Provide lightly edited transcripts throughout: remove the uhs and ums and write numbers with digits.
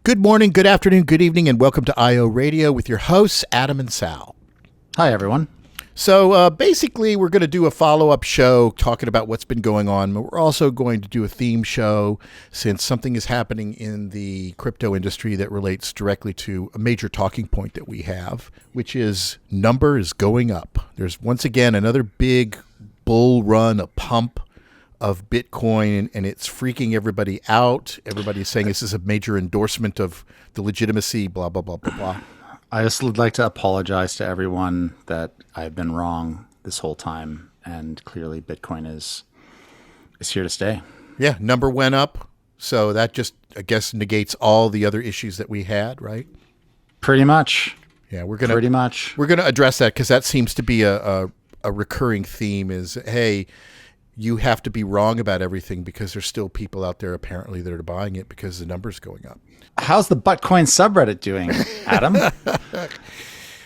Good morning, good afternoon, good evening, and welcome to IORadio with your hosts, Adam and Sal. Hi, everyone. So basically, we're going to do a follow-up show talking about what's been going on, but we're also going to do a theme show since something is happening in the crypto industry that relates directly to a major talking point that we have, which is number is going up. There's once again another big bull run, a pump of Bitcoin, and it's freaking everybody out. Everybody's saying this is a major endorsement of the legitimacy, blah, blah, blah, blah, blah. I just would like to apologize to everyone that I've been wrong this whole time, and clearly Bitcoin is here to stay. Yeah, number went up, so that just, I guess, negates all the other issues that we had, right? Pretty much. Yeah, we're gonna address that because that seems to be a recurring theme. Is hey, you have to be wrong about everything because there's still people out there apparently that are buying it because the number's going up. How's the Buttcoin subreddit doing, Adam?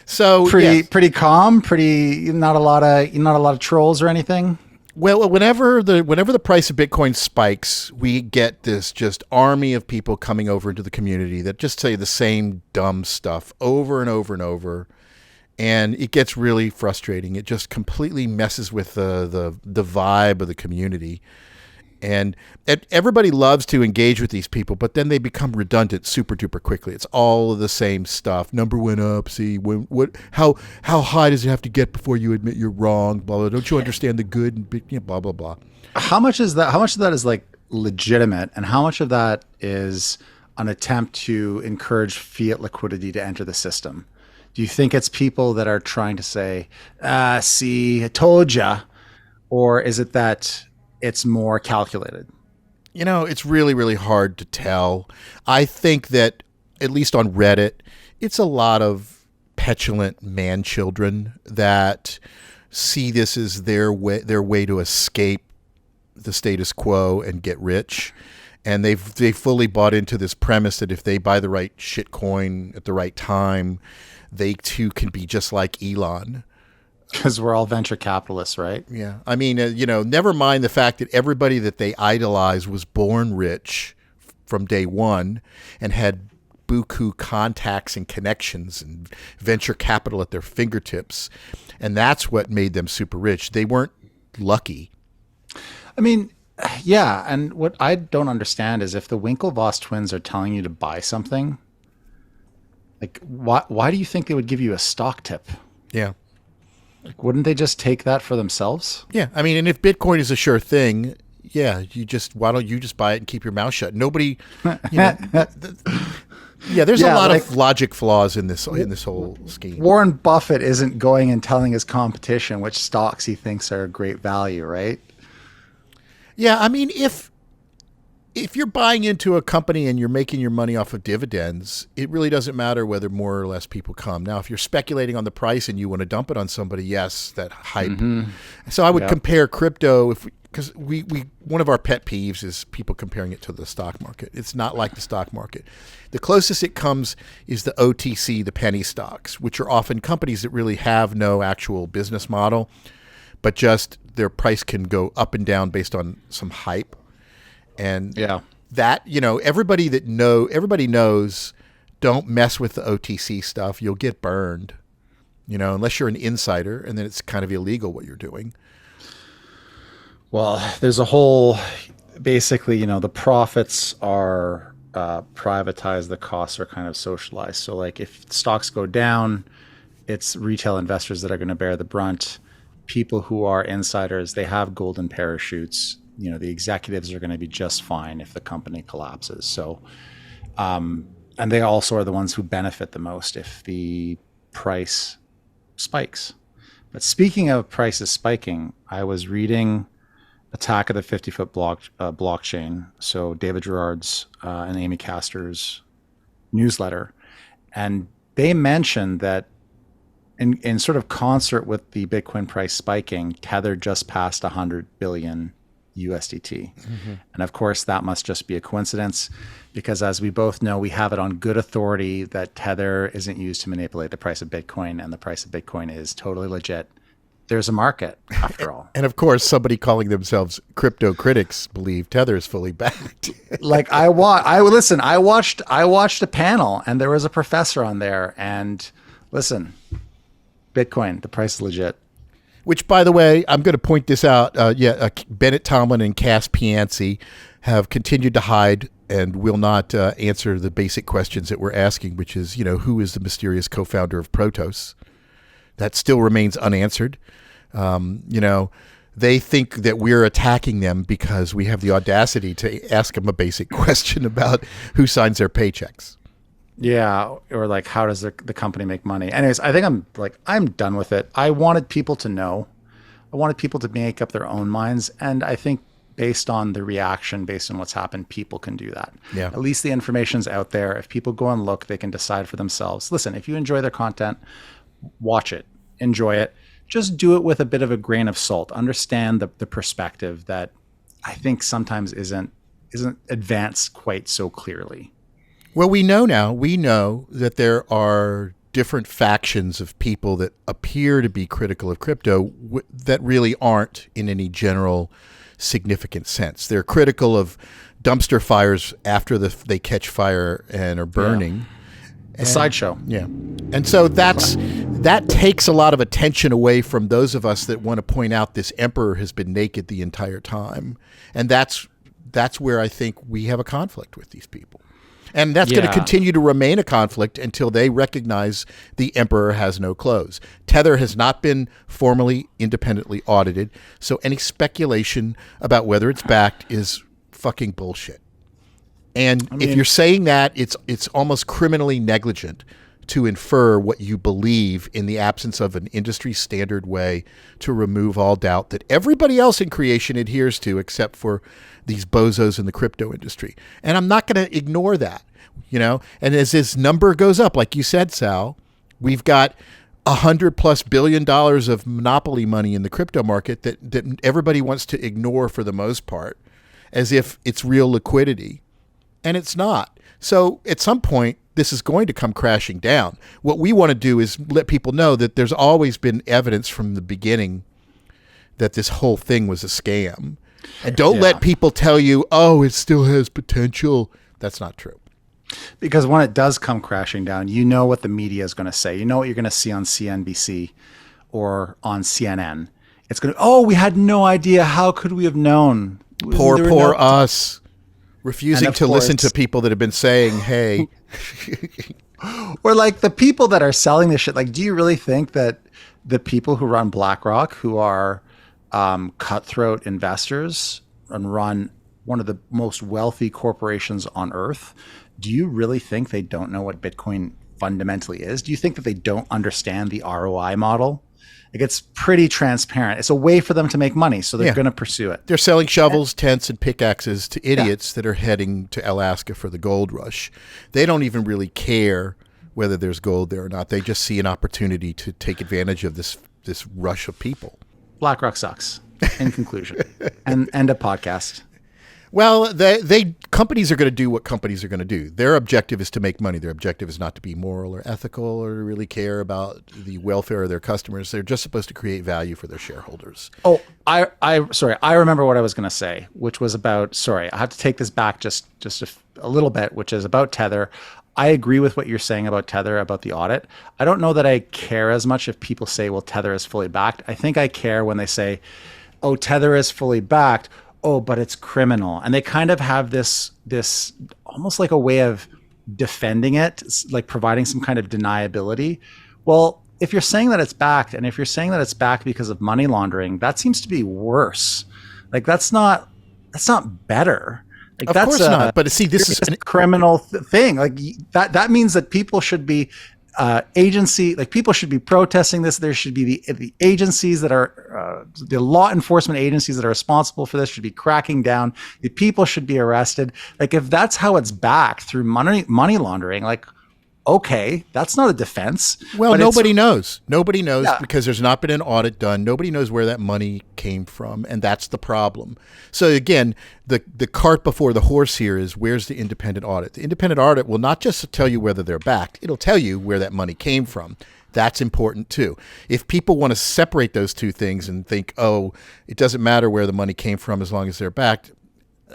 So pretty calm, not a lot of trolls or anything. Well, whenever the price of Bitcoin spikes, we get this just army of people coming over into the community that just say the same dumb stuff over and over and over. And it gets really frustrating. It just completely messes with the vibe of the community. And everybody loves to engage with these people, but then they become redundant super duper quickly. It's all of the same stuff. Number went up. See, how high does it have to get before you admit you're wrong? Blah blah. Don't you understand the good? And blah blah blah. How much is that? How much of that is like legitimate, and how much of that is an attempt to encourage fiat liquidity to enter the system? Do you think it's people that are trying to say, see, I told ya? Or is it that it's more calculated? You know, it's really, really hard to tell. I think that, at least on Reddit, it's a lot of petulant man-children that see this as their way to escape the status quo and get rich. And they fully bought into this premise that if they buy the right shit coin at the right time, they too can be just like Elon. Because we're all venture capitalists, right? Yeah. I mean, never mind the fact that everybody that they idolize was born rich from day one and had buku contacts and connections and venture capital at their fingertips. And that's what made them super rich. They weren't lucky. I mean, yeah. And what I don't understand is if the Winklevoss twins are telling you to buy something, like, why do you think they would give you a stock tip? Yeah. Like, wouldn't they just take that for themselves? Yeah. I mean, and if Bitcoin is a sure thing, yeah, why don't you just buy it and keep your mouth shut? Nobody, there's a lot of logic flaws in this whole scheme. Warren Buffett isn't going and telling his competition which stocks he thinks are a great value, right? Yeah. I mean, if you're buying into a company and you're making your money off of dividends, it really doesn't matter whether more or less people come. Now, if you're speculating on the price and you want to dump it on somebody, yes, that hype. Mm-hmm. So I would compare crypto because we one of our pet peeves is people comparing it to the stock market. It's not like the stock market. The closest it comes is the OTC, the penny stocks, which are often companies that really have no actual business model, but just their price can go up and down based on some hype. And that, everybody knows, don't mess with the OTC stuff. You'll get burned, unless you're an insider, and then it's kind of illegal what you're doing. Well, there's a whole, basically, the profits are privatized, the costs are kind of socialized. So like if stocks go down, it's retail investors that are going to bear the brunt. People who are insiders, they have golden parachutes. The executives are going to be just fine if the company collapses. So, and they also are the ones who benefit the most if the price spikes. But speaking of prices spiking, I was reading Attack of the 50-Foot Blockchain. So David Gerard's and Amy Castor's newsletter. And they mentioned that in sort of concert with the Bitcoin price spiking, Tether just passed 100 billion USDT. Mm-hmm. And of course, that must just be a coincidence because as we both know, we have it on good authority that Tether isn't used to manipulate the price of Bitcoin, and the price of Bitcoin is totally legit there's a market after all. And of course, somebody calling themselves crypto critics believe Tether is fully backed. Like I watched a panel and there was a professor on there, and listen, Bitcoin, the price is legit. Which, by the way, I'm going to point this out. Bennett Tomlin and Cass Pianzi have continued to hide and will not answer the basic questions that we're asking, which is, who is the mysterious co-founder of Protos? That still remains unanswered. They think that we're attacking them because we have the audacity to ask them a basic question about who signs their paychecks. Yeah, or like, how does the company make money? Anyways, I think I'm done with it. I wanted people to know. I wanted people to make up their own minds, and I think based on the reaction, based on what's happened, people can do that. Yeah. At least the information's out there. If people go and look, they can decide for themselves. Listen, if you enjoy their content, watch it, enjoy it. Just do it with a bit of a grain of salt. Understand the perspective that I think sometimes isn't advanced quite so clearly. Well, we know that there are different factions of people that appear to be critical of crypto that really aren't in any general significant sense. They're critical of dumpster fires after they catch fire and are burning. Yeah. A sideshow. Yeah. And so that takes a lot of attention away from those of us that want to point out this emperor has been naked the entire time. And that's where I think we have a conflict with these people. And that's going to continue to remain a conflict until they recognize the emperor has no clothes. Tether has not been formally independently audited, so any speculation about whether it's backed is fucking bullshit. And if you're saying that, it's almost criminally negligent to infer what you believe in the absence of an industry standard way to remove all doubt that everybody else in creation adheres to, except for these bozos in the crypto industry. And I'm not going to ignore that, And as this number goes up, like you said, Sal, we've got $100+ billion of monopoly money in the crypto market that everybody wants to ignore for the most part, as if it's real liquidity. And it's not. So at some point, this is going to come crashing down. What we want to do is let people know that there's always been evidence from the beginning that this whole thing was a scam. And don't let people tell you, oh, it still has potential. That's not true. Because when it does come crashing down, you know what the media is going to say. You know what you're going to see on CNBC or on CNN. It's going to, we had no idea. How could we have known? Poor us. Refusing to listen to people that have been saying, hey. Or like the people that are selling this shit. Like, do you really think that the people who run BlackRock, who are cutthroat investors and run one of the most wealthy corporations on earth, do you really think they don't know what Bitcoin fundamentally is? Do you think that they don't understand the ROI model? Like, it's pretty transparent. It's a way for them to make money, so they're going to pursue it. They're selling shovels, tents, and pickaxes to idiots that are heading to Alaska for the gold rush. They don't even really care whether there's gold there or not. They just see an opportunity to take advantage of this rush of people. BlackRock sucks, in conclusion. and a podcast. Well, companies are going to do what companies are going to do. Their objective is to make money. Their objective is not to be moral or ethical or really care about the welfare of their customers. They're just supposed to create value for their shareholders. Oh, I remember what I was going to say, which was about, I have to take this back just a little bit, which is about Tether. I agree with what you're saying about Tether, about the audit. I don't know that I care as much if people say, well, Tether is fully backed. I think I care when they say, oh, Tether is fully backed. Oh, but it's criminal. And they kind of have this almost like a way of defending it, like providing some kind of deniability. Well, if you're saying that it's backed, and if you're saying that it's backed because of money laundering, that seems to be worse. Like, that's not better. Like, of course not. But see, this is a criminal thing. Like, that means that people should be people should be protesting this. There should be the agencies that are the law enforcement agencies that are responsible for this should be cracking down. The people should be arrested. Like, if that's how it's backed through money laundering, like, okay, that's not a defense. Well, nobody knows. Nobody knows because there's not been an audit done. Nobody knows where that money came from, and that's the problem. So again, the cart before the horse here is, where's the independent audit? The independent audit will not just tell you whether they're backed. It'll tell you where that money came from. That's important too. If people want to separate those two things and think, oh, it doesn't matter where the money came from as long as they're backed,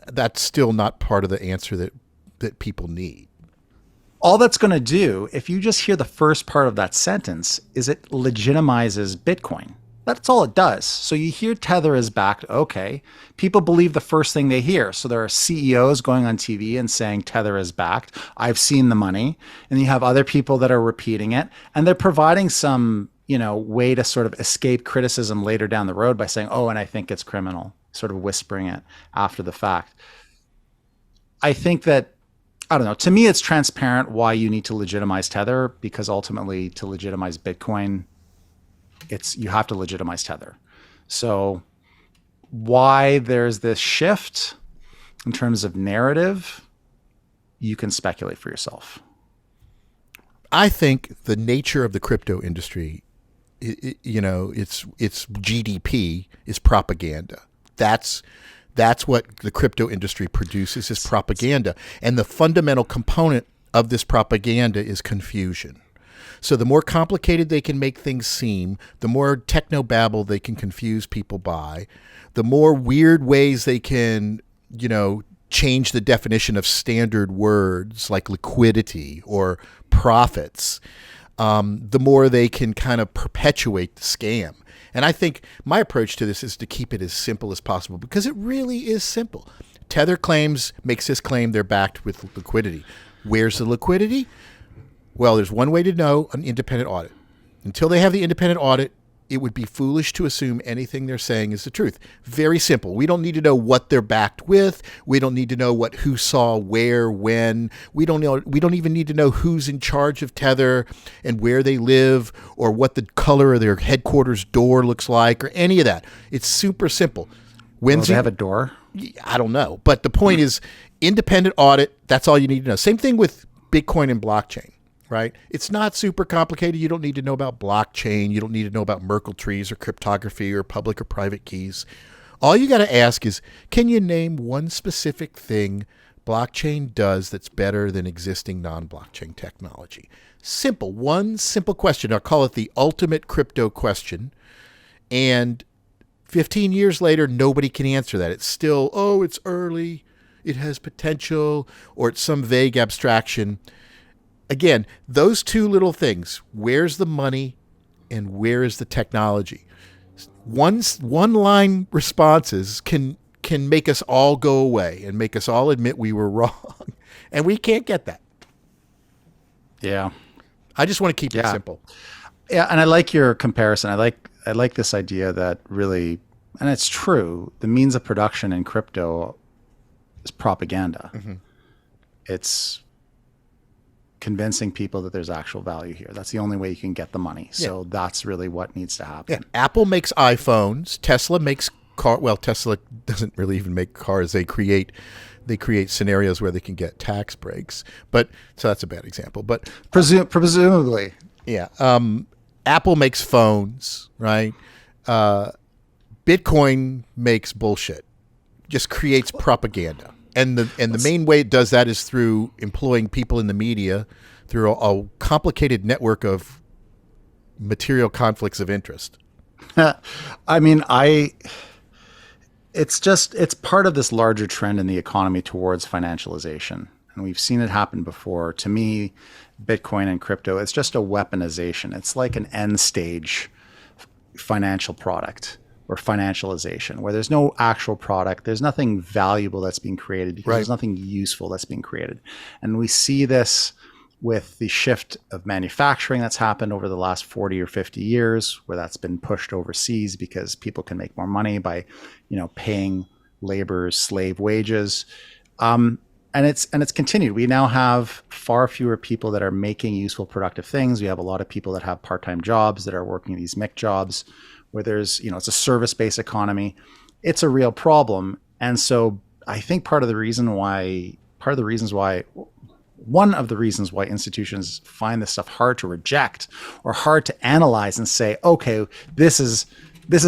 that's still not part of the answer that people need. All that's going to do, if you just hear the first part of that sentence, is it legitimizes Bitcoin. That's all it does. So you hear Tether is backed. Okay. People believe the first thing they hear. So there are CEOs going on TV and saying Tether is backed. I've seen the money. And you have other people that are repeating it. And they're providing some, way to sort of escape criticism later down the road by saying, oh, and I think it's criminal, sort of whispering it after the fact. I think that, I don't know, to me, it's transparent why you need to legitimize Tether, because ultimately to legitimize Bitcoin, you have to legitimize Tether. So why there's this shift in terms of narrative, you can speculate for yourself. I think the nature of the crypto industry, its GDP is propaganda. That's what the crypto industry produces, is propaganda. And the fundamental component of this propaganda is confusion. So the more complicated they can make things seem, the more technobabble they can confuse people by, the more weird ways they can, change the definition of standard words like liquidity or profits, the more they can kind of perpetuate the scam. And I think my approach to this is to keep it as simple as possible, because it really is simple. Tether makes this claim they're backed with liquidity. Where's the liquidity? Well, there's one way to know: an independent audit. Until they have the independent audit, it would be foolish to assume anything they're saying is the truth. Very simple. We don't need to know what they're backed with. We don't need to know who saw where, when. We don't even need to know who's in charge of Tether and where they live, or what the color of their headquarters door looks like, or any of that. It's super simple. Will they have a door? I don't know. But the point is, independent audit, that's all you need to know. Same thing with Bitcoin and blockchain. Right? It's not super complicated. You don't need to know about blockchain. You don't need to know about Merkle trees or cryptography or public or private keys. All you got to ask is, can you name one specific thing blockchain does that's better than existing non-blockchain technology? Simple. One simple question. I'll call it the ultimate crypto question. And 15 years later, nobody can answer that. It's still, oh, it's early, it has potential, or it's some vague abstraction. Again, those two little things, where's the money and where is the technology? One-line responses can make us all go away and make us all admit we were wrong. And we can't get that. Yeah. I just want to keep it simple. Yeah, and I like your comparison. I like this idea that really, and it's true, the means of production in crypto is propaganda. Mm-hmm. It's convincing people that there's actual value here. That's the only way you can get the money. So that's really what needs to happen. Yeah. Apple makes iPhones. Tesla makes car. Well, Tesla doesn't really even make cars. They create scenarios where they can get tax breaks. But so that's a bad example. But presumably, yeah. Apple makes phones, right? Bitcoin makes bullshit. Just creates propaganda. And the main way it does that is through employing people in the media through a complicated network of material conflicts of interest. I mean, it's part of this larger trend in the economy towards financialization. And we've seen it happen before. To me, Bitcoin and crypto, it's just a weaponization. It's like an end stage financial product or financialization, where there's no actual product. There's nothing valuable that's being created because there's nothing useful that's being created. And we see this with the shift of manufacturing that's happened over the last 40 or 50 years, where that's been pushed overseas because people can make more money by, paying laborers slave wages. And it's continued. We now have far fewer people that are making useful, productive things. We have a lot of people that have part-time jobs that are working these MIC jobs, where there's, it's a service-based economy. It's a real problem. And so I think one of the reasons why institutions find this stuff hard to reject or hard to analyze and say, okay, this is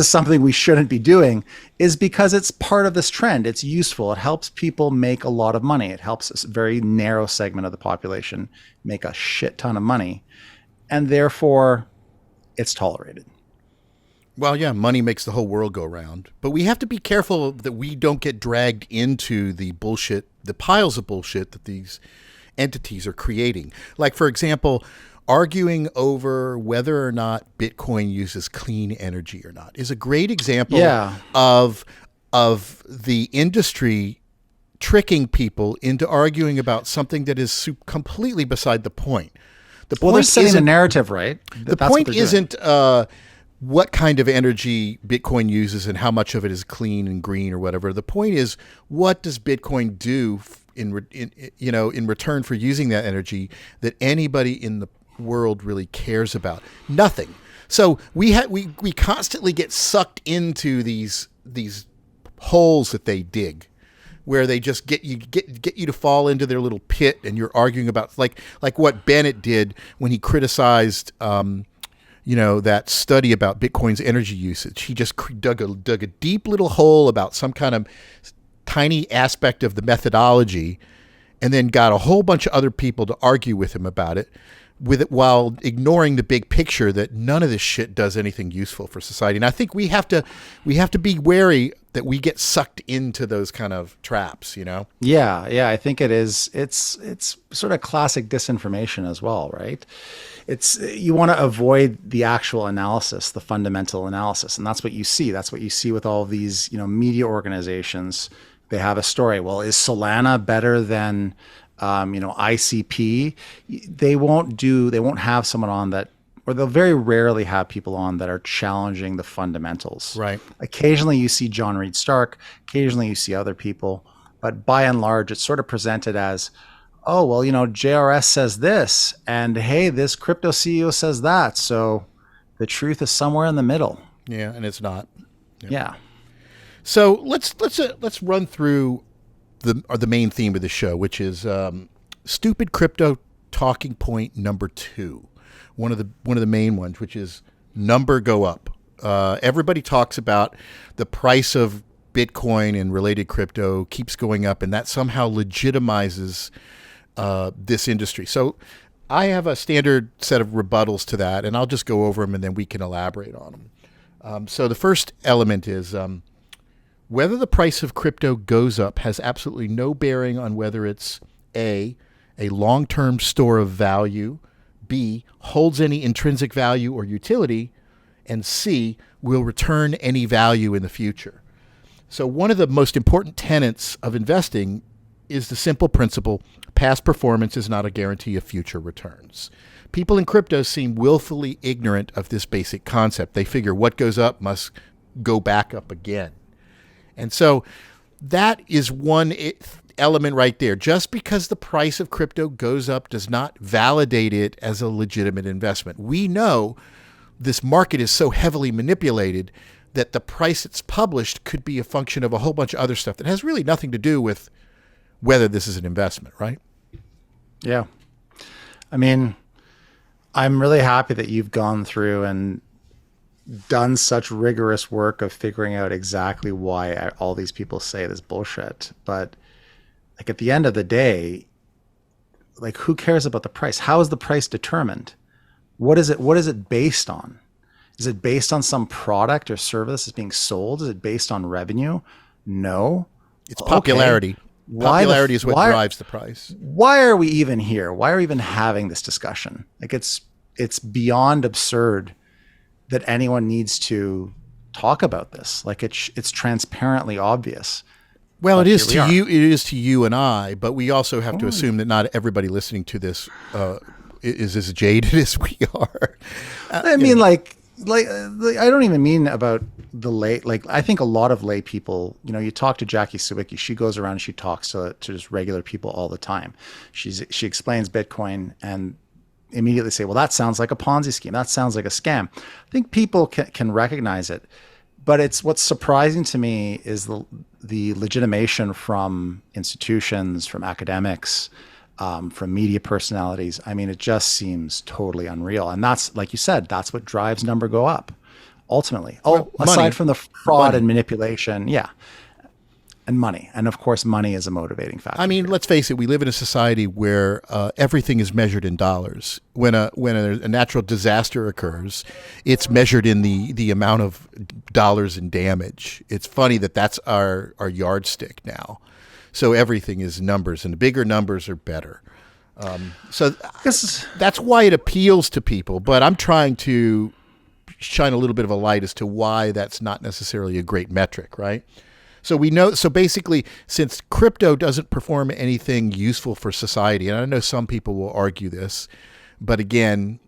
something we shouldn't be doing, is because it's part of this trend. It's useful. It helps people make a lot of money. It helps a very narrow segment of the population make a shit ton of money. And therefore, it's tolerated. Well, yeah, money makes the whole world go round. But we have to be careful that we don't get dragged into the bullshit, the piles of bullshit that these entities are creating. Like, for example, arguing over whether or not Bitcoin uses clean energy or not is a great example of the industry tricking people into arguing about something that is completely beside the point. They're setting the narrative, right? The point isn't what kind of energy Bitcoin uses and how much of it is clean and green or whatever. The point is, what does Bitcoin do in return for using that energy that anybody in the world really cares about? Nothing. So we constantly get sucked into these holes that they dig, where they just get you to fall into their little pit, and you're arguing about like what Bennett did when he criticized that study about Bitcoin's energy usage. He just dug a deep little hole about some kind of tiny aspect of the methodology, and then got a whole bunch of other people to argue with him about it, while ignoring the big picture that none of this shit does anything useful for society. And I think we have to be wary that we get sucked into those kind of traps, Yeah, I think it is. It's sort of classic disinformation as well, right? You want to avoid the actual analysis, the fundamental analysis, and that's what you see. That's what you see with all of these, media organizations. They have a story. Well, is Solana better than ICP? They won't have someone on that, or they'll very rarely have people on that are challenging the fundamentals. Right. Occasionally you see John Reed Stark, occasionally you see other people, but by and large, it's sort of presented as, oh, well, JRS says this, and hey, this crypto CEO says that. So the truth is somewhere in the middle. Yeah, and it's not. Yeah. So let's run through the main theme of the show, which is stupid crypto talking point number 2. One of the main ones, which is number go up. Everybody talks about the price of Bitcoin and related crypto keeps going up, and that somehow legitimizes this industry. So I have a standard set of rebuttals to that, and I'll just go over them and then we can elaborate on them. So the first element is whether the price of crypto goes up has absolutely no bearing on whether it's A, a long-term store of value, B, holds any intrinsic value or utility, and C, will return any value in the future. So one of the most important tenets of investing is the simple principle: past performance is not a guarantee of future returns. People in crypto seem willfully ignorant of this basic concept. They figure what goes up must go back up again. And so that is one element right there. Just because the price of crypto goes up does not validate it as a legitimate investment. We know this market is so heavily manipulated that the price it's published could be a function of a whole bunch of other stuff that has really nothing to do with whether this is an investment, right? Yeah. I mean, I'm really happy that you've gone through and done such rigorous work of figuring out exactly why all these people say this bullshit. But like at the end of the day, like who cares about the price? How is the price determined? What is it based on? Is it based on some product or service that's being sold? Is it based on revenue? No. It's popularity. Okay. Popularity is what drives the price. Why are we even here? Why are we even having this discussion? Like it's beyond absurd that anyone needs to talk about this. Like it's transparently obvious. Well, it is to you. It is to you and I, but we also have to assume that not everybody listening to this is as jaded as we are. I mean, like I don't even mean about the lay. Like I think a lot of lay people. You talk to Jackie Sawicki. She goes around and she talks to just regular people all the time. She explains Bitcoin and immediately say, well, that sounds like a Ponzi scheme. That sounds like a scam. I think people can recognize it, but what's surprising to me is the legitimation from institutions, from academics, from media personalities. I mean, it just seems totally unreal. And that's, like you said, that's what drives number go up ultimately. Aside from the fraud and manipulation. Yeah. and money. And of course, money is a motivating factor. I mean, let's face it. We live in a society where everything is measured in dollars. When a natural disaster occurs, it's measured in the amount of dollars in damage. It's funny that that's our yardstick now. So everything is numbers, and the bigger numbers are better. So that's why it appeals to people. But I'm trying to shine a little bit of a light as to why that's not necessarily a great metric, right? So we know. So basically, since crypto doesn't perform anything useful for society, and I know some people will argue this, but again,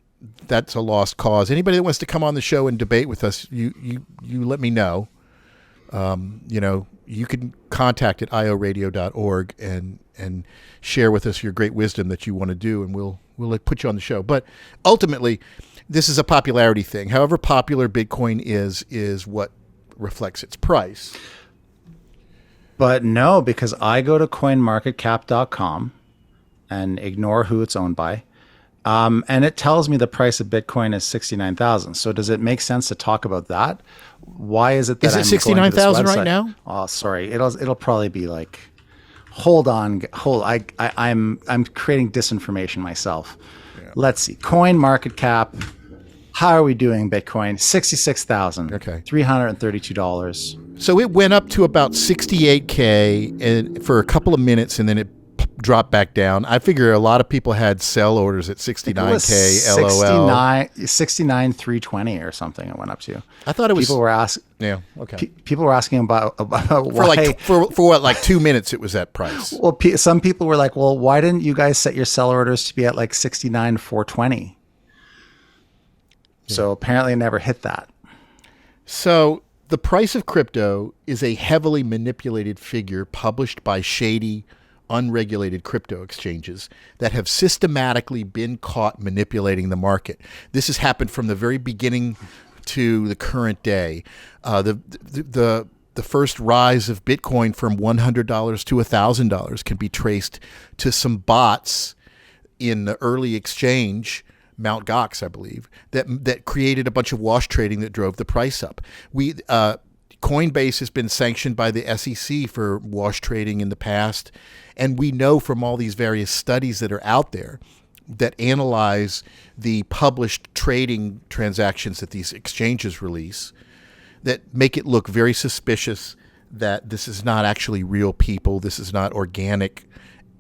that's a lost cause. Anybody that wants to come on the show and debate with us, you let me know. You can contact at IORadio.org and share with us your great wisdom that you want to do, and we'll put you on the show. But ultimately, this is a popularity thing. However popular Bitcoin is what reflects its price. But no, because I go to coinmarketcap.com and ignore who it's owned by. And it tells me the price of Bitcoin is 69,000. So does it make sense to talk about that? Why is it that is it 69,000 right now? Oh, sorry. It'll probably be like, hold on. I'm creating disinformation myself. Yeah. Let's see. Coin market cap. How are we doing, Bitcoin? $66,000. Okay. $332. So it went up to about 68K and for a couple of minutes, and then it dropped back down. I figure a lot of people had sell orders at 69K. LOL. 69,320 or something. It went up to. I thought it was. People were asking. Yeah. Okay. People were asking about why for what, like 2 minutes it was that price. Well, some people were like, well, why didn't you guys set your sell orders to be at like 69,420? Yeah. So apparently it never hit that. So the price of crypto is a heavily manipulated figure published by shady, unregulated crypto exchanges that have systematically been caught manipulating the market. This has happened from the very beginning to the current day. The first rise of Bitcoin from $100 to $1,000 can be traced to some bots in the early exchange, Mt. Gox, I believe, that created a bunch of wash trading that drove the price up. Coinbase has been sanctioned by the SEC for wash trading in the past, and we know from all these various studies that are out there that analyze the published trading transactions that these exchanges release that make it look very suspicious that this is not actually real people, this is not organic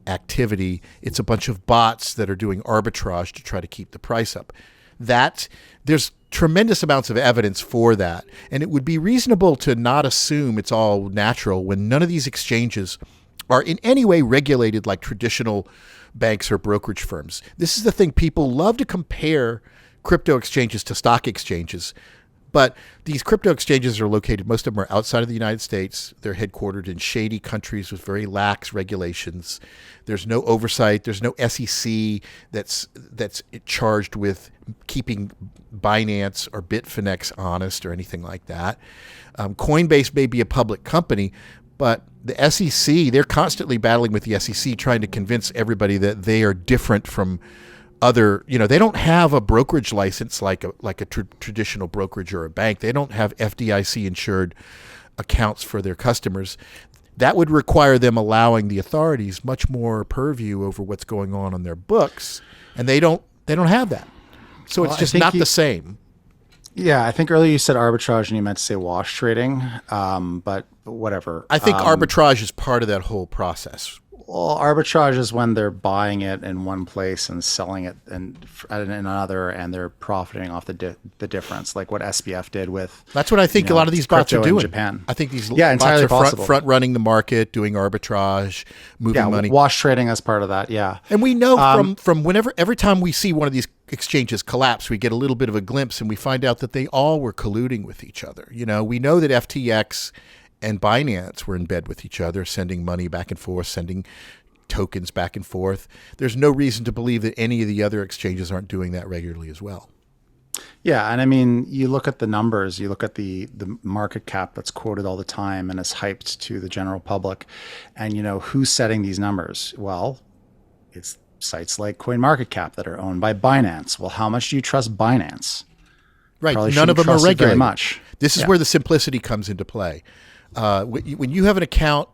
activity, it's a bunch of bots that are doing arbitrage to try to keep the price up. There's tremendous amounts of evidence for that, and it would be reasonable to not assume it's all natural when none of these exchanges are in any way regulated like traditional banks or brokerage firms. This is the thing. People love to compare crypto exchanges to stock exchanges, but these crypto exchanges are located, most of them are outside of the United States. They're headquartered in shady countries with very lax regulations. There's no oversight. There's no SEC that's charged with keeping Binance or Bitfinex honest or anything like that. Coinbase may be a public company, but the SEC, they're constantly battling with the SEC, trying to convince everybody that they are different from other, they don't have a brokerage license like a traditional brokerage or a bank. They don't have FDIC insured accounts for their customers. That would require them allowing the authorities much more purview over what's going on their books, and they don't have that. So it's just not the same. Yeah, I think earlier you said arbitrage and you meant to say wash trading, but whatever. I think arbitrage is part of that whole process. Well, arbitrage is when they're buying it in one place and selling it in another, and they're profiting off the difference, like what SBF did with. That's what I think a lot of these bots are doing. In Japan. I think these bots are front running the market, doing arbitrage, moving money. Wash trading as part of that. Yeah, and we know from every time we see one of these exchanges collapse, we get a little bit of a glimpse, and we find out that they all were colluding with each other. We know that FTX and Binance were in bed with each other, sending money back and forth, sending tokens back and forth. There's no reason to believe that any of the other exchanges aren't doing that regularly as well. Yeah, and I mean, you look at the numbers, you look at the market cap that's quoted all the time and is hyped to the general public, and who's setting these numbers? Well, it's sites like CoinMarketCap that are owned by Binance. Well, how much do you trust Binance? Right, none of them are regulated. Very much. This is where the simplicity comes into play. When you have an account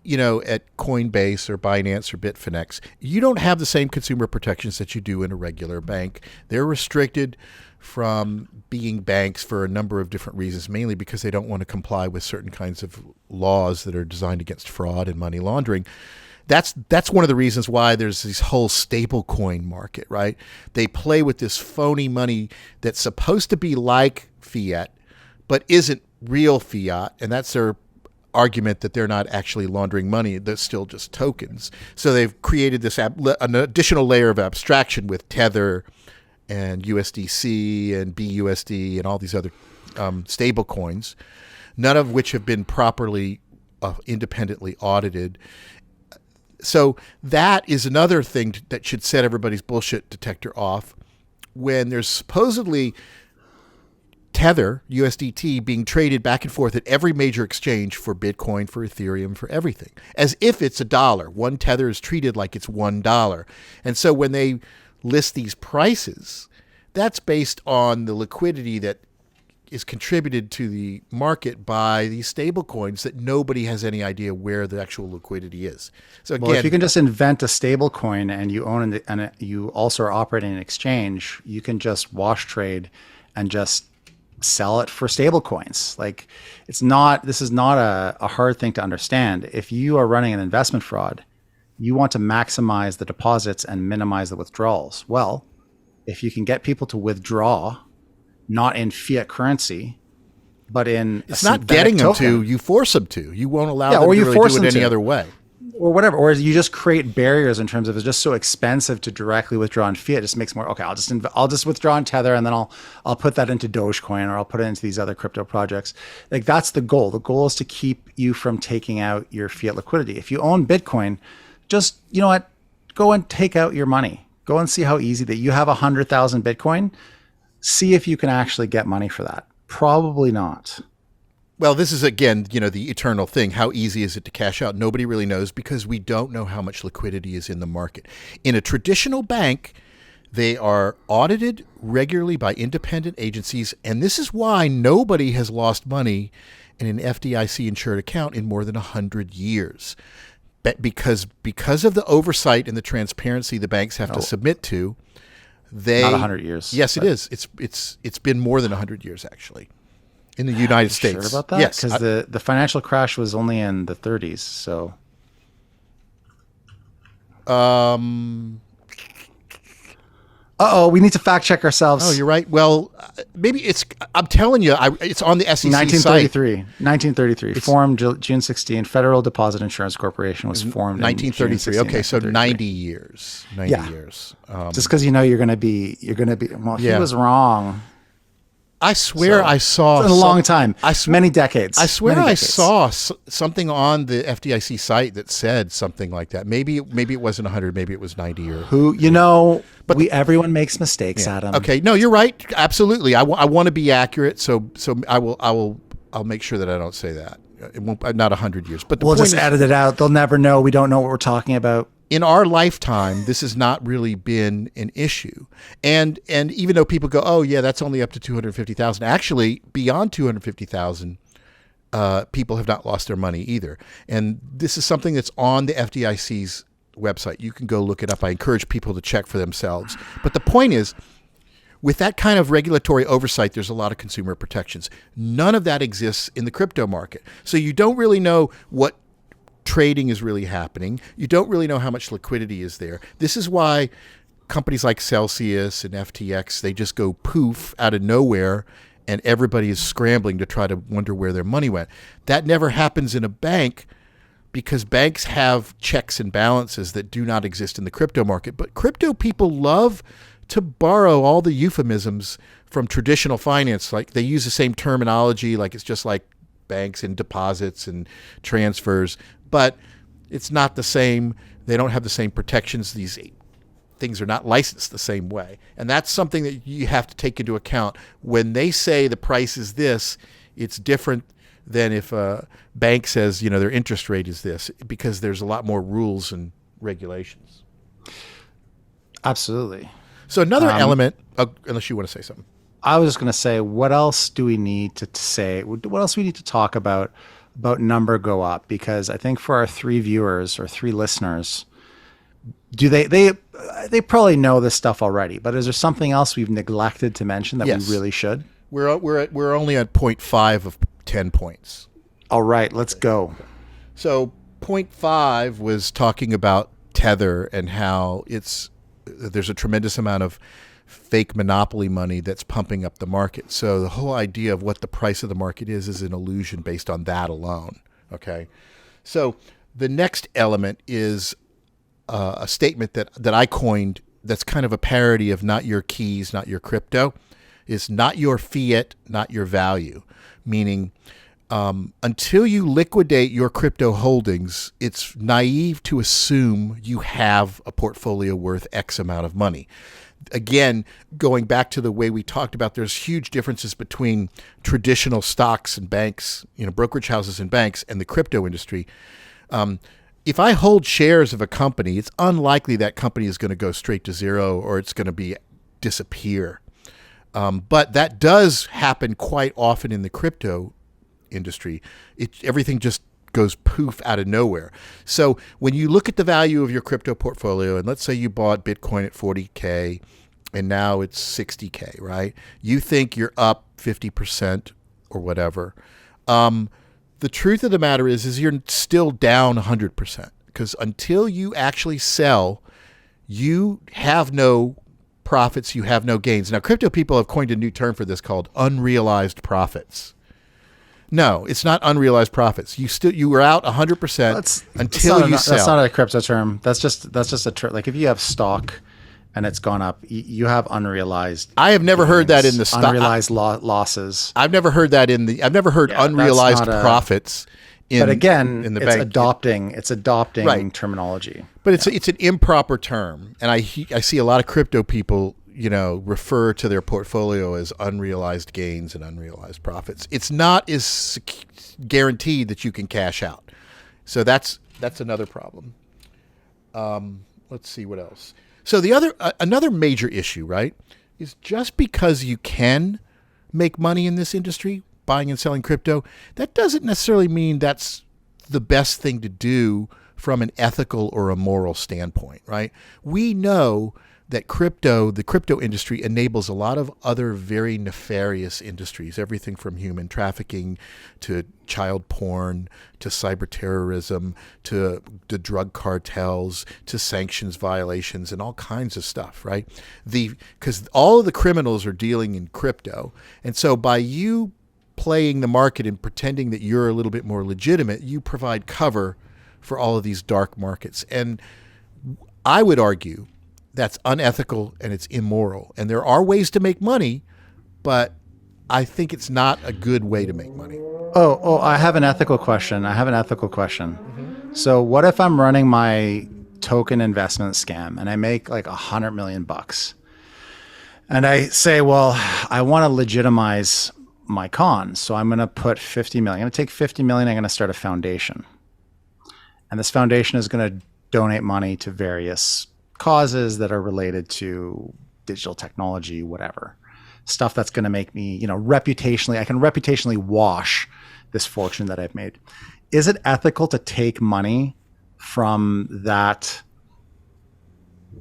at Coinbase or Binance or Bitfinex, you don't have the same consumer protections that you do in a regular bank. They're restricted from being banks for a number of different reasons, mainly because they don't want to comply with certain kinds of laws that are designed against fraud and money laundering. That's one of the reasons why there's this whole stable coin market, right? They play with this phony money that's supposed to be like fiat, but isn't real fiat. And that's their argument, that they're not actually laundering money. They're still just tokens. So they've created this an additional layer of abstraction with Tether and USDC and BUSD and all these other stable coins, none of which have been properly independently audited. So that is another thing that should set everybody's bullshit detector off, when there's supposedly Tether, USDT, being traded back and forth at every major exchange for Bitcoin, for Ethereum, for everything, as if it's $1. One Tether is treated like it's $1. And so when they list these prices, that's based on the liquidity that is contributed to the market by these stable coins that nobody has any idea where the actual liquidity is. So again, well, if you can just invent a stable coin and you own it, and you also are operating an exchange, you can just wash trade and just sell it for stable coins. Like, this is not a hard thing to understand. If you are running an investment fraud, you want to maximize the deposits and minimize the withdrawals. Well, if you can get people to withdraw, not in fiat currency, but in it's not getting them to, you force them to. You won't allow them or to you really force do it them any to. other way. Or whatever, or you just create barriers in terms of it's just so expensive to directly withdraw in fiat. It just makes more, okay, I'll just withdraw in Tether, and then I'll put that into Dogecoin, or I'll put it into these other crypto projects. Like, that's the goal. The goal is to keep you from taking out your fiat liquidity. If you own Bitcoin, just, you know what, go and take out your money. Go and see how easy that you have 100,000 Bitcoin. See if you can actually get money for that. Probably not. Well, this is, again, the eternal thing. How easy is it to cash out? Nobody really knows, because we don't know how much liquidity is in the market. In a traditional bank, they are audited regularly by independent agencies, and this is why nobody has lost money in an FDIC-insured account in more than 100 years. Because of the oversight and the transparency the banks have to submit to, not 100 years. Yes, it is. It's been more than 100 years, actually, in the United States. Sure about that? Yes, because the financial crash was only in the 30s. So, we need to fact check ourselves. Oh, you're right. Well, maybe I'm telling you, it's on the SEC 1933. site. 1933. Formed June 16. Federal Deposit Insurance Corporation was formed 1933. in June 16, okay, so 90 years. 90 years. Just because you're going to be, well, he was wrong. I swear I saw... It's been a long time. Many decades. I swear I saw something on the FDIC site that said something like that. Maybe it wasn't 100, maybe it was 90 or... But everyone makes mistakes, Adam. Okay, no, you're right. Absolutely. I want to be accurate, so I'll make sure that I don't say that. It won't, not 100 years. But we'll just edit it out. They'll never know. We don't know what we're talking about. In our lifetime, this has not really been an issue. And even though people go, oh, yeah, that's only up to 250,000. Actually, beyond 250,000, people have not lost their money either. And this is something that's on the FDIC's website. You can go look it up. I encourage people to check for themselves. But the point is, with that kind of regulatory oversight, there's a lot of consumer protections. None of that exists in the crypto market. So you don't really know what trading is really happening. You don't really know how much liquidity is there. This is why companies like Celsius and FTX, they just go poof out of nowhere, and everybody is scrambling to try to wonder where their money went. That never happens in a bank, because banks have checks and balances that do not exist in the crypto market. But crypto people love to borrow all the euphemisms from traditional finance. Like, they use the same terminology, like it's just like banks and deposits and transfers, but it's not the same. They don't have the same protections. These things are not licensed the same way. And that's something that you have to take into account. When they say the price is this, it's different than if a bank says, their interest rate is this, because there's a lot more rules and regulations. Absolutely. So another element, unless you want to say something. I was just going to say, what else do we need to say? What else do we need to talk about about number go up? Because I think for our 3 viewers or 3 listeners, do they probably know this stuff already, but is there something else we've neglected to mention that Yes. we really should? We're only at 0.5 of 10 points. All right, let's go. So 0.5 was talking about Tether and how there's a tremendous amount of fake monopoly money that's pumping up the market. So the whole idea of what the price of the market is an illusion based on that alone. Okay. So the next element is a statement that I coined that's kind of a parody of not your keys, not your crypto, is not your fiat, not your value. Meaning, until you liquidate your crypto holdings, it's naive to assume you have a portfolio worth X amount of money. Again, going back to the way we talked about, there's huge differences between traditional stocks and banks, brokerage houses and banks, and the crypto industry. If I hold shares of a company, it's unlikely that company is going to go straight to zero or it's going to disappear. But that does happen quite often in the crypto industry. Everything just goes poof out of nowhere. So when you look at the value of your crypto portfolio, and let's say you bought Bitcoin at 40K and now it's 60K, right? You think you're up 50% or whatever. The truth of the matter is you're still down 100%, because until you actually sell, you have no profits, you have no gains. Now, crypto people have coined a new term for this called unrealized profits. No, it's not unrealized profits. You were out 100% until you sell. That's not a crypto term. That's just a term. Like if you have stock and it's gone up, you have unrealized. I have never heard that in the stock. Unrealized losses. I've never heard that I've never heard unrealized profits. But again, in the it's bank. adopting Right. terminology. But it's an improper term, and I see a lot of crypto people, refer to their portfolio as unrealized gains and unrealized profits. It's not as guaranteed that you can cash out. So that's another problem. Let's see what else. So another major issue, right, is just because you can make money in this industry, buying and selling crypto, that doesn't necessarily mean that's the best thing to do from an ethical or a moral standpoint, right? We know that the crypto industry enables a lot of other very nefarious industries, everything from human trafficking to child porn to cyber terrorism to the drug cartels to sanctions violations and all kinds of stuff, right? Because all of the criminals are dealing in crypto. And so by you playing the market and pretending that you're a little bit more legitimate, you provide cover for all of these dark markets. And I would argue that's unethical and it's immoral. And there are ways to make money, but I think it's not a good way to make money. Oh, I have an ethical question. Mm-hmm. So what if I'm running my token investment scam and I make like $100 million and I say, well, I want to legitimize my con. So I'm going to put 50 million. I'm going to take 50 million. I'm going to start a foundation. And this foundation is going to donate money to various causes that are related to digital technology, whatever. Stuff that's going to make me, reputationally, I can reputationally wash this fortune that I've made. Is it ethical to take money from that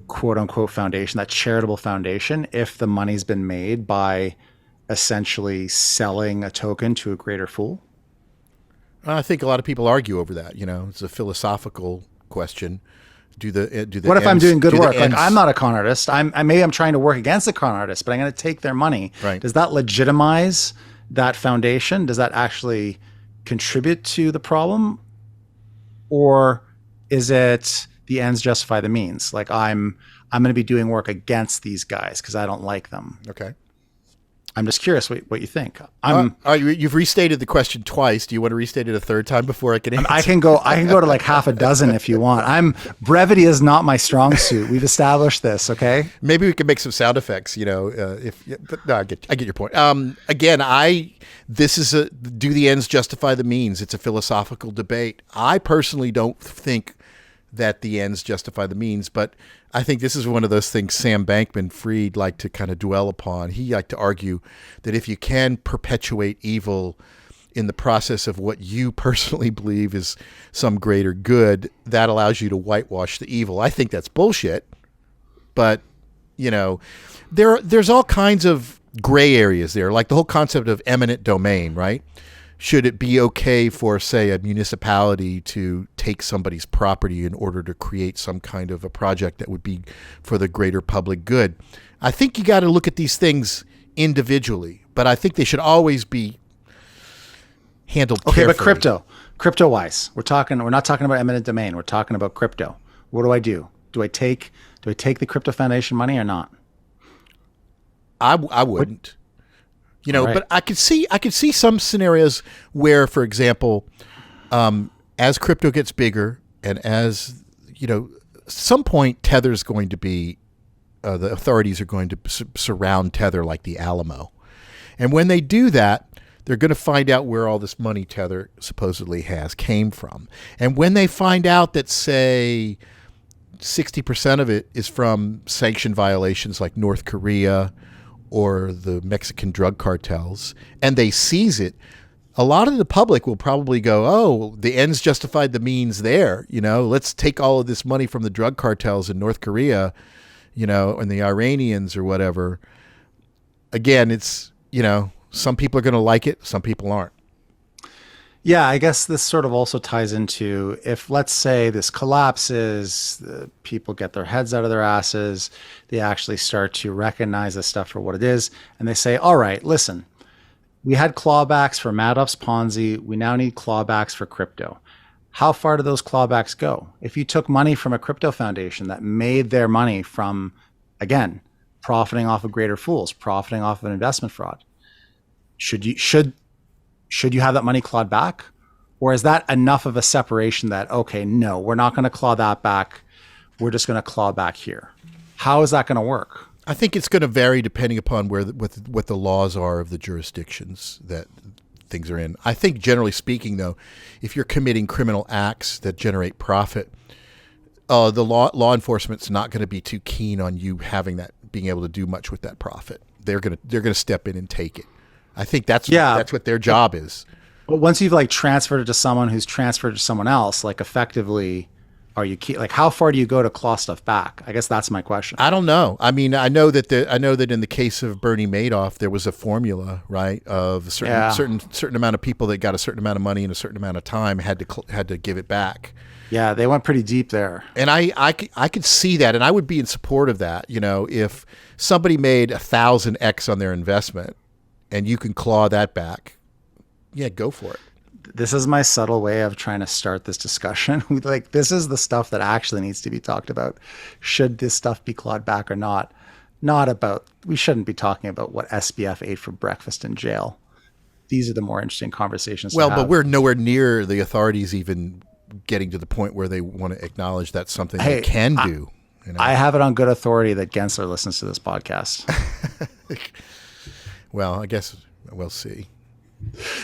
quote unquote foundation, that charitable foundation, if the money's been made by essentially selling a token to a greater fool? I think a lot of people argue over that. It's a philosophical question. What if I'm doing good work? Like I'm not a con artist. Maybe I'm trying to work against a con artist, but I'm going to take their money. Right. Does that legitimize that foundation? Does that actually contribute to the problem? Or is it the ends justify the means? Like I'm going to be doing work against these guys because I don't like them. Okay. I'm just curious what you think. You've restated the question twice. Do you want to restate it a third time before I can answer? I can go to like half a dozen if you want. Brevity is not my strong suit. We've established this, okay? Maybe we can make some sound effects, but no, I get your point. Again, do the ends justify the means? It's a philosophical debate. I personally don't think that the ends justify the means, but I think this is one of those things Sam Bankman-Fried liked to kind of dwell upon. He liked to argue that if you can perpetuate evil in the process of what you personally believe is some greater good, that allows you to whitewash the evil. I think that's bullshit. But, there's all kinds of gray areas there, like the whole concept of eminent domain, right? Should it be okay for, say, a municipality to take somebody's property in order to create some kind of a project that would be for the greater public good? I think you got to look at these things individually, but I think they should always be handled carefully. Okay, but crypto-wise, we're not talking about eminent domain. We're talking about crypto. What do I do? Do I take the Crypto Foundation money or not? I wouldn't. Right. But I could see some scenarios where, for example, as crypto gets bigger and as, some point Tether's going to be, the authorities are going to surround Tether like the Alamo. And when they do that, they're going to find out where all this money Tether supposedly came from. And when they find out that, say, 60% of it is from sanction violations like North Korea or the Mexican drug cartels, and they seize it, a lot of the public will probably go, oh, the ends justified the means there. Let's take all of this money from the drug cartels in North Korea, and the Iranians or whatever. Again, it's, some people are going to like it, some people aren't. Yeah, I guess this sort of also ties into if, let's say, this collapses, people get their heads out of their asses, they actually start to recognize this stuff for what it is, and they say, all right, listen, we had clawbacks for Madoff's Ponzi, we now need clawbacks for crypto. How far do those clawbacks go? If you took money from a crypto foundation that made their money from, again, profiting off of greater fools, profiting off of an investment fraud, should you have that money clawed back? Or is that enough of a separation that, okay, no, we're not going to claw that back. We're just going to claw back here. How is that going to work? I think it's going to vary depending upon what the laws are of the jurisdictions that things are in. I think generally speaking, though, if you're committing criminal acts that generate profit, the law enforcement's not going to be too keen on you being able to do much with that profit. They're going to step in and take it. I think that's what their job is. But once you've transferred it to someone who's transferred it to someone else, effectively, how far do you go to claw stuff back? I guess that's my question. I don't know. I mean, I know that in the case of Bernie Madoff, there was a formula, right, of a certain amount of people that got a certain amount of money in a certain amount of time had to give it back. Yeah, they went pretty deep there. And I could see that, and I would be in support of that. If somebody made 1,000x on their investment, and you can claw that back, yeah, go for it. This is my subtle way of trying to start this discussion. This is the stuff that actually needs to be talked about. Should this stuff be clawed back or not? We shouldn't be talking about what SBF ate for breakfast in jail. These are the more interesting conversations to have. But we're nowhere near the authorities even getting to the point where they want to acknowledge that's something they can do. I have it on good authority that Gensler listens to this podcast. Well, I guess we'll see.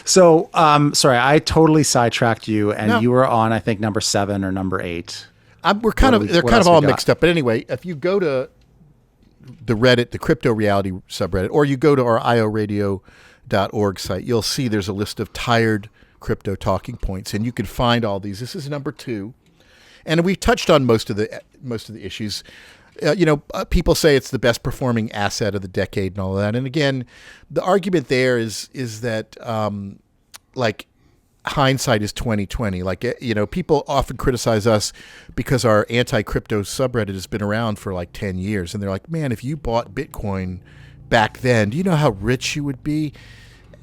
So, sorry, I totally sidetracked you, and you were on, I think, number 7 or number 8. They're kind of all mixed up. But anyway, if you go to the Reddit, the Crypto Reality subreddit, or you go to our IORadio.org site, you'll see there's a list of tired crypto talking points, and you can find all these. This is number 2, and we touched on most of the issues. People say it's the best performing asset of the decade and all of that. And again, the argument there is that hindsight is 20/20. People often criticize us because our anti-crypto subreddit has been around for 10 years. And they're like, man, if you bought Bitcoin back then, do you know how rich you would be?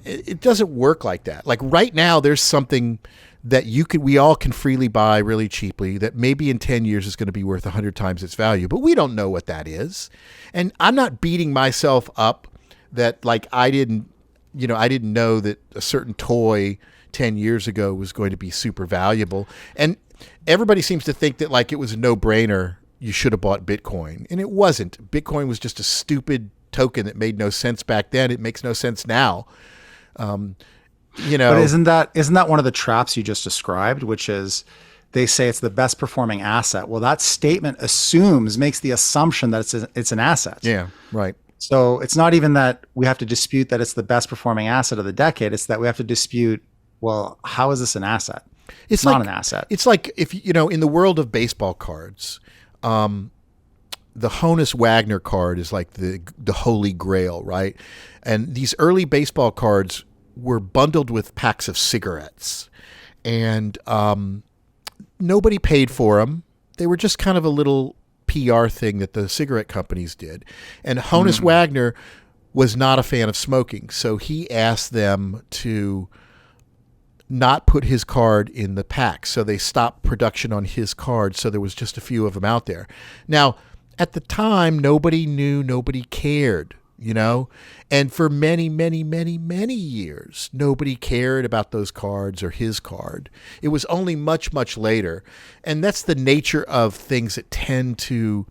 It doesn't work like that. Right now, there's something that we all can freely buy really cheaply that maybe in 10 years is going to be worth 100 times its value, but we don't know what that is. And I'm not beating myself up that I didn't know that a certain toy 10 years ago was going to be super valuable. And everybody seems to think that it was a no-brainer. You should have bought Bitcoin, and it wasn't. Bitcoin was just a stupid token that made no sense back then. It makes no sense now. But isn't that one of the traps you just described, which is they say it's the best performing asset? Well, that statement makes the assumption that it's an asset. Yeah, right. So it's not even that we have to dispute that it's the best performing asset of the decade. It's that we have to dispute Well, how is this an asset? It's Not like an asset. it's like if in the world of baseball cards, the Honus Wagner card is like the holy grail, right? And these early baseball cards were bundled with packs of cigarettes, and nobody paid for them. They were just kind of a little PR thing that the cigarette companies did. And Honus Wagner was not a fan of smoking, so he asked them to not put his card in the pack. So they stopped production on his card, so there was just a few of them out there. Now, at the time, nobody knew, nobody cared, and for many, many, many, many years, nobody cared about those cards or his card. It was only much, much later. And that's the nature of things that tend to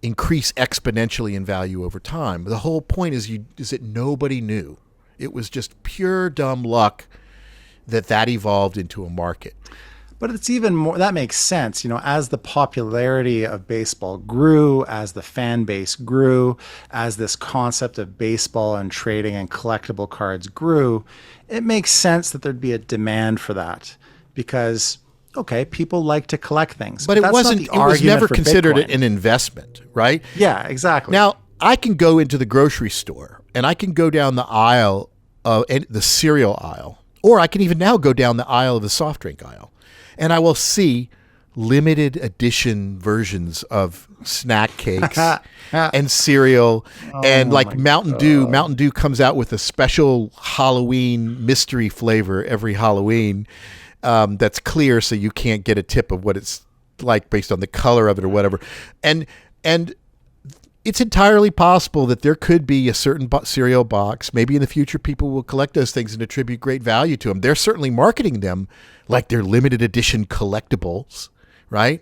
increase exponentially in value over time. The whole point is that nobody knew. It was just pure dumb luck that evolved into a market. But it's even more, that makes sense. As the popularity of baseball grew, as the fan base grew, as this concept of baseball and trading and collectible cards grew, it makes sense that there'd be a demand for that because, okay, people like to collect things. But it was never considered an investment, right? Yeah, exactly. Now, I can go into the grocery store and I can go down the aisle, the cereal aisle, or I can even now go down the aisle of the soft drink aisle. And I will see limited edition versions of snack cakes and cereal and like Mountain Dew. Mountain Dew comes out with a special Halloween mystery flavor every Halloween that's clear, so you can't get a tip of what it's like based on the color of it or whatever. And it's entirely possible that there could be a certain cereal box. Maybe in the future, people will collect those things and attribute great value to them. They're certainly marketing them like they're limited edition collectibles, right?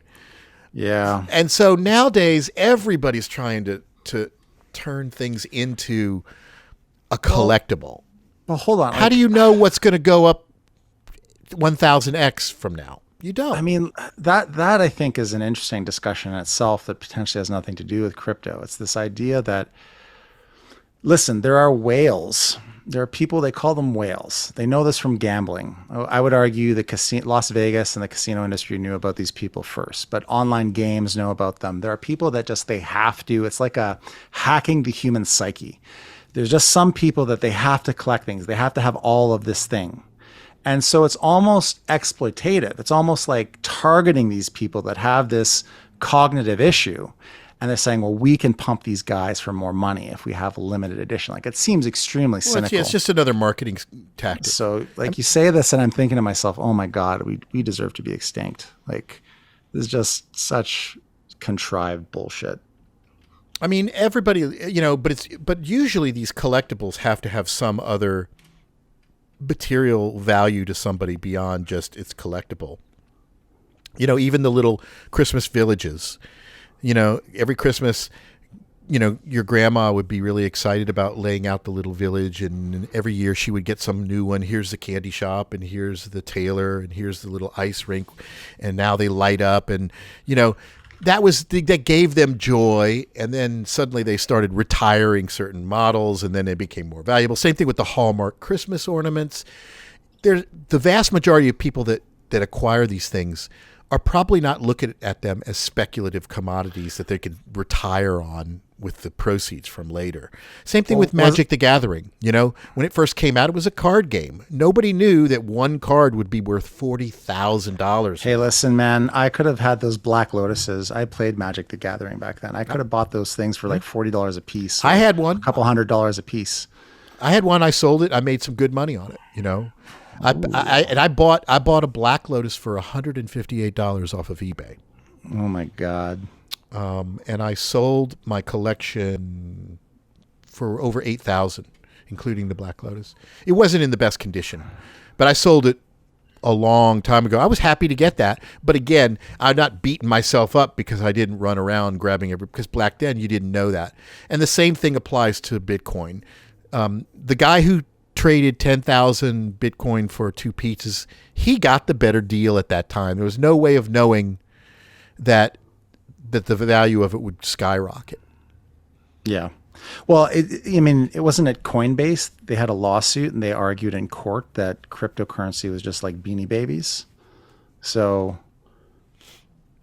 Yeah. And so nowadays, everybody's trying to turn things into a collectible. Well, hold on. How do you know what's going to go up 1,000x from now? You don't. I mean, that I think is an interesting discussion in itself that potentially has nothing to do with crypto. It's this idea that, listen, there are whales. There are people, they call them whales. They know this from gambling. I would argue the Las Vegas and the casino industry knew about these people first, but online games know about them. There are people that they have to, it's like hacking the human psyche. There's just some people that they have to collect things. They have to have all of this thing. And so it's almost exploitative. It's almost like targeting these people that have this cognitive issue. And they're saying, well, we can pump these guys for more money if we have a limited edition. Like, it seems extremely cynical. It's just another marketing tactic. So, you say this, and I'm thinking to myself, oh my God, we deserve to be extinct. Like, this is just such contrived bullshit. I mean, everybody, but usually these collectibles have to have some other material value to somebody beyond just it's collectible. Even the little Christmas villages. Every Christmas, your grandma would be really excited about laying out the little village, and every year she would get some new one. Here's the candy shop, and here's the tailor, and here's the little ice rink, and now they light up, and that gave them joy. And then suddenly they started retiring certain models, and then they became more valuable. Same thing with the Hallmark Christmas ornaments. The vast majority of people that acquire these things are probably not looking at them as speculative commodities that they could retire on with the proceeds from later. Same thing with Magic the Gathering. When it first came out, it was a card game. Nobody knew that one card would be worth $40,000. Hey, listen, man, I could have had those Black Lotuses. I played Magic the Gathering back then. I could have bought those things for like $40 a piece. I had one. A couple $100 a piece. I had one. I sold it. I made some good money on it, I bought a Black Lotus for $158 off of eBay. Oh my God. And I sold my collection for over $8,000, including the Black Lotus. It wasn't in the best condition, but I sold it a long time ago. I was happy to get that, but again, I'm not beating myself up because I didn't run around grabbing because back then you didn't know that. And the same thing applies to Bitcoin. The guy who traded 10,000 Bitcoin for 2 pizzas, he got the better deal at that time. There was no way of knowing that the value of it would skyrocket. Yeah. Well, I mean, it wasn't at Coinbase. They had a lawsuit and they argued in court that cryptocurrency was just like Beanie Babies. So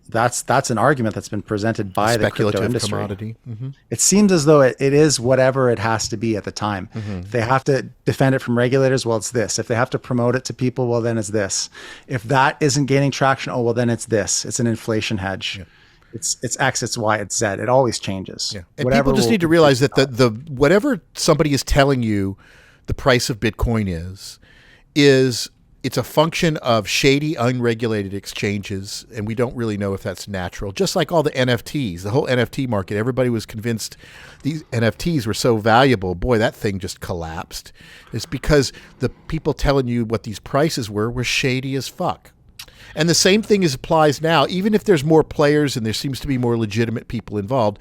that's an argument that's been presented A by the crypto speculative industry. commodity. Mm-hmm. It seems as though it is whatever it has to be at the time. Mm-hmm. If they have to defend it from regulators, well, it's this. If they have to promote it to people, well, then it's this. If that isn't gaining traction, oh, well, then it's this. It's an inflation hedge. Yeah. It's X, it's Y, it's Z. It always changes. Yeah. And people just need to realize that the whatever somebody is telling you the price of Bitcoin is it's a function of shady, unregulated exchanges, and we don't really know if that's natural. Just like all the NFTs, the whole NFT market, everybody was convinced these NFTs were so valuable. Boy, that thing just collapsed. It's because the people telling you what these prices were shady as fuck. And the same thing applies now. Even if there's more players and there seems to be more legitimate people involved,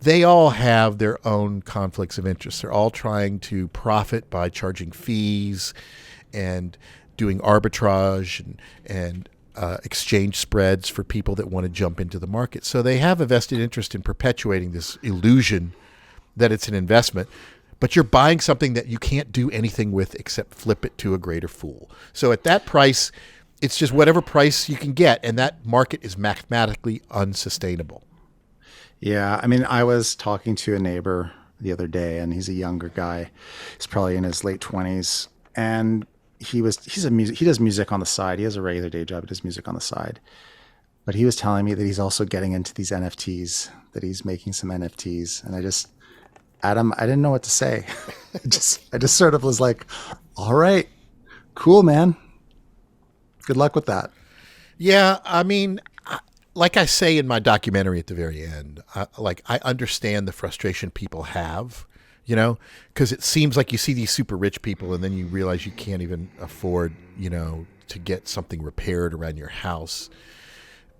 they all have their own conflicts of interest. They're all trying to profit by charging fees and doing arbitrage and exchange spreads for people that want to jump into the market. So they have a vested interest in perpetuating this illusion that it's an investment, but you're buying something that you can't do anything with except flip it to a greater fool. So at that price, it's just whatever price you can get, and that market is mathematically unsustainable. Yeah, I mean, I was talking to a neighbor the other day, and he's a younger guy. He's probably in his late 20s, and he does music on the side. He has a regular day job, he does music on the side. But he was telling me that he's also getting into these NFTs, that he's making some NFTs, and Adam, I didn't know what to say. I just sort of was like, all right, cool, man. Good luck with that. Yeah, I mean, like I say in my documentary at the very end, I understand the frustration people have, because it seems like you see these super rich people and then you realize you can't even afford, to get something repaired around your house.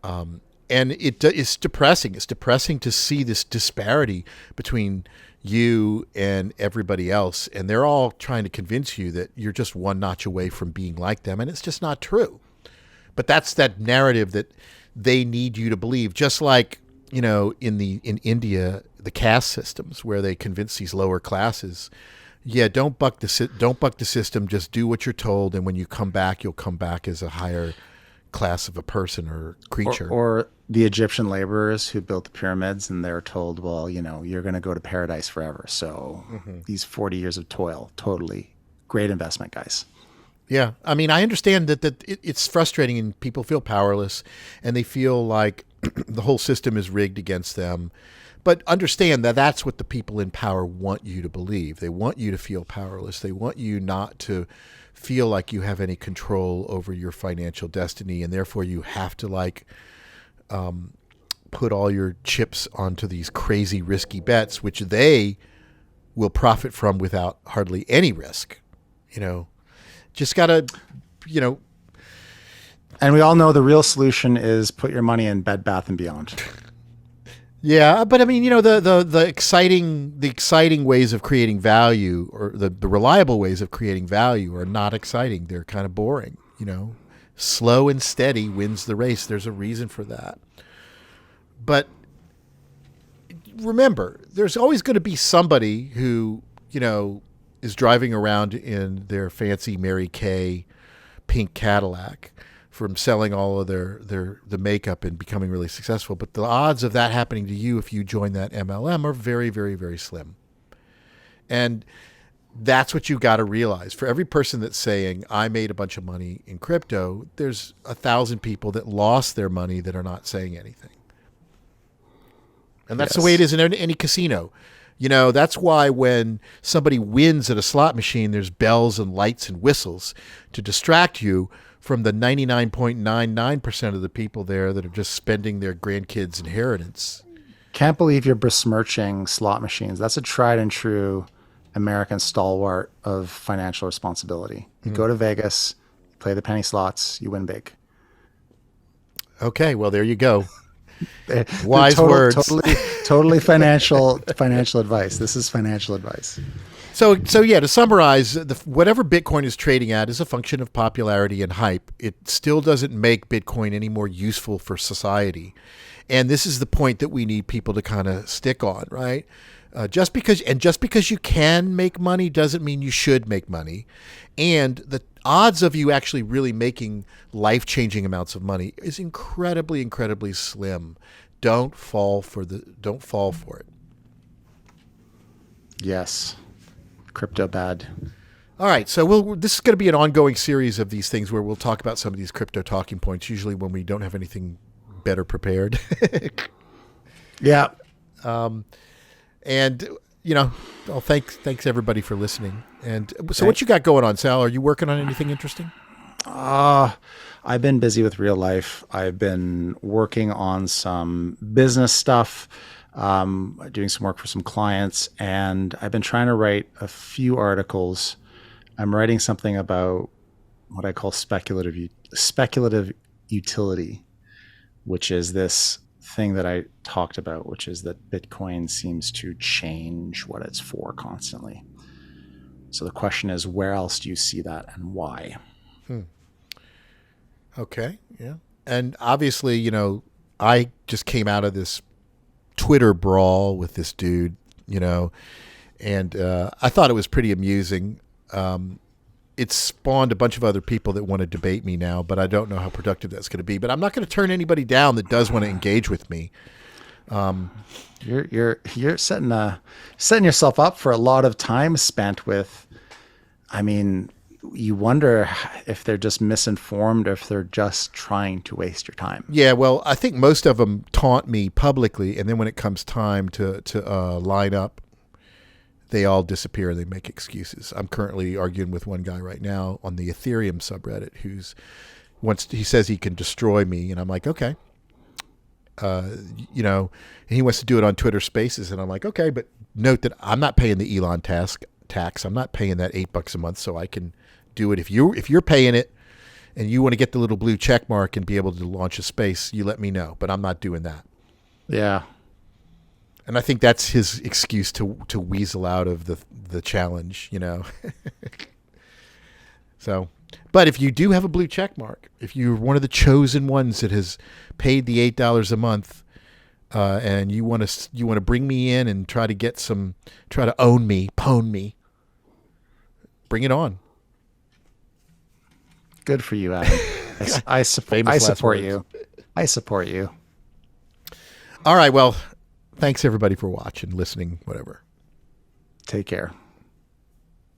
And it's depressing. It's depressing to see this disparity between you and everybody else, and they're all trying to convince you that you're just one notch away from being like them, and it's just not true. But that's that narrative that they need you to believe, just like in India, the caste systems where they convince these lower classes, don't buck the system, just do what you're told, and when you come back, you'll come back as a higher class of a person or creature. Or the Egyptian laborers who built the pyramids, and they're told, well, you're going to go to paradise forever. So these 40 years of toil, totally great investment, guys. Yeah. I mean, I understand that it's frustrating and people feel powerless and they feel like the whole system is rigged against them. But understand that that's what the people in power want you to believe. They want you to feel powerless. They want you not to feel like you have any control over your financial destiny, and therefore you have to put all your chips onto these crazy risky bets, which they will profit from without hardly any risk. Just gotta, And we all know the real solution is put your money in Bed Bath & Beyond. Yeah, but I mean, the exciting ways of creating value, or the reliable ways of creating value, are not exciting. They're kind of boring. Slow and steady wins the race. There's a reason for that. But remember, there's always going to be somebody who is driving around in their fancy Mary Kay pink Cadillac from selling all of the makeup and becoming really successful. But the odds of that happening to you if you join that MLM are very, very, very slim. And that's what you got to realize. For every person that's saying, I made a bunch of money in crypto, there's 1,000 people that lost their money that are not saying anything. And that's the way it is in any casino. That's why when somebody wins at a slot machine, there's bells and lights and whistles to distract you from the 99.99% of the people there that are just spending their grandkids' inheritance. Can't believe you're besmirching slot machines. That's a tried and true American stalwart of financial responsibility. You go to Vegas, play the penny slots, you win big. Okay, well, there you go. Wise words. Totally financial advice. This is financial advice. So yeah, to summarize, whatever Bitcoin is trading at is a function of popularity and hype. It still doesn't make Bitcoin any more useful for society. And this is the point that we need people to kind of stick on, right? Just because you can make money doesn't mean you should make money. And the odds of you actually really making life-changing amounts of money is incredibly, incredibly slim. Don't fall for it. Yes. Crypto bad. All right, so this is going to be an ongoing series of these things where we'll talk about some of these crypto talking points, usually when we don't have anything better prepared. Yeah. And, thanks everybody for listening. And so what you got going on, Sal? Are you working on anything interesting? I've been busy with real life. I've been working on some business stuff, doing some work for some clients, and I've been trying to write a few articles. I'm writing something about what I call speculative utility, which is this thing that I talked about, which is that Bitcoin seems to change what it's for constantly. So the question is, where else do you see that and why? Okay, yeah. And obviously, I just came out of this Twitter brawl with this dude, and I thought it was pretty amusing. It spawned a bunch of other people that want to debate me now, but I don't know how productive that's going to be. But I'm not going to turn anybody down that does want to engage with me. You're setting yourself up for a lot of time spent with. I mean, you wonder if they're just misinformed or if they're just trying to waste your time. Yeah, well, I think most of them taunt me publicly, and then when it comes time to line up, they all disappear. They make excuses. I'm currently arguing with one guy right now on the Ethereum subreddit he says he can destroy me, and I'm like, okay. And he wants to do it on Twitter Spaces, and I'm like, okay, but note that I'm not paying the Elon tax. I'm not paying that $8 a month, so I can do it. If you're paying it and you want to get the little blue check mark and be able to launch a space, you let me know, but I'm not doing that. Yeah. And I think that's his excuse to weasel out of the challenge, So, but if you do have a blue check mark, if you're one of the chosen ones that has paid the $8 a month, and you want to bring me in and try to own me, pwn me, bring it on. Good for you, Adam. I support you. I support you. All right. Well, thanks everybody for watching, listening, whatever. Take care.